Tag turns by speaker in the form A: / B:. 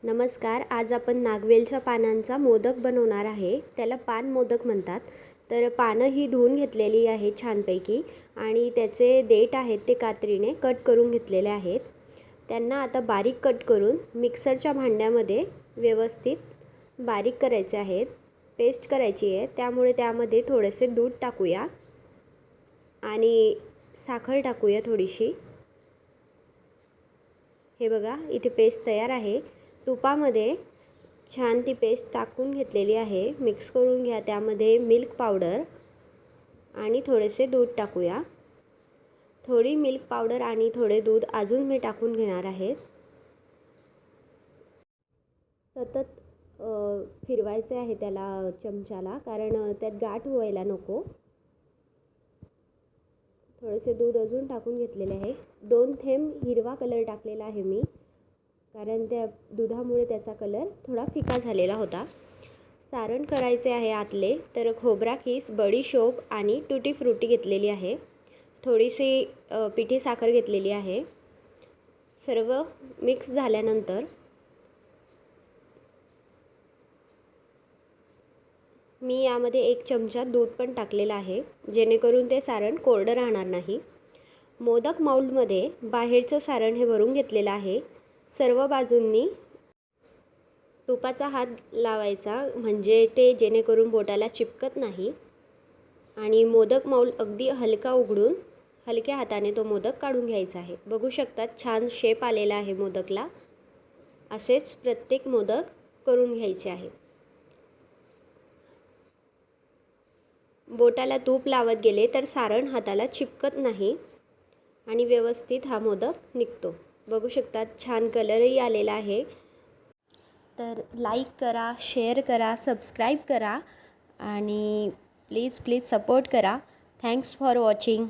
A: नमस्कार. आज आपण नागवेलच्या पानांचा मोदक बनवणार आहे. त्याला पान मोदक म्हणतात. तर पानं ही धुवून घेतलेली आहे छानपैकी आणि त्याचे देठ आहेत ते कात्रीने कट करून घेतलेले आहेत. त्यांना आता बारीक कट करून मिक्सरच्या भांड्यामध्ये व्यवस्थित बारीक करायचे आहेत. पेस्ट करायची आहे. त्यामुळे त्यामध्ये थोडेसे दूध टाकूया आणि साखर टाकूया थोडीशी. हे बघा, इथे पेस्ट तयार आहे. तुपामध्ये छान ती पेस्ट टाकून घेतलेली आहे. मिक्स करून घ्या. त्यामध्ये मिल्क पावडर आणि थोडेसे दूध टाकूया. थोडी मिल्क पावडर आणि थोडे दूध अजून मी टाकून घेणार आहे. सतत फिरवायचे आहे त्याला चमच्याला, कारण त्यात गाठ व्हायला नको. थोडेसे दूध अजून टाकून घेतलेले आहे. 2 थेंब हिरवा कलर टाकलेला आहे मी, कारण त्या दुधामुळे त्याचा कलर थोडा फिका झालेला होता. सारण करायचे आहे आतले. तर खोबरा खीस, बडीशोप आणि टुटी फ्रुटी घेतलेली आहे. थोडीशी पिठी साखर घेतलेली आहे. सर्व मिक्स झाल्यानंतर मी यामध्ये 1 चमचा दूध पण टाकलेला आहे, जेणेकरून ते सारण कोरडं राहणार नाही. मोदक माऊल्डमध्ये बाहेरचं सारण हे भरून घेतलेलं आहे. सर्व बाजूंनी तुपाचा हात लावायचा, म्हणजे ते जेणेकरून बोटाला चिपकत नाही. आणि मोदक माऊल अगदी हलका उघडून हलक्या हाताने तो मोदक काढून घ्यायचा आहे. बघू शकतात छान शेप आलेला आहे मोदकला. असेच प्रत्येक मोदक करून घ्यायचे आहे. बोटाला तूप लावत गेले तर सारण हाताला चिपकत नाही आणि व्यवस्थित हा मोदक निघतो. बघू शकतात छान कलरही आलेला आहे. तर लाईक करा, शेअर करा, सबस्क्राईब करा आणि प्लीज सपोर्ट करा. Thanks for watching.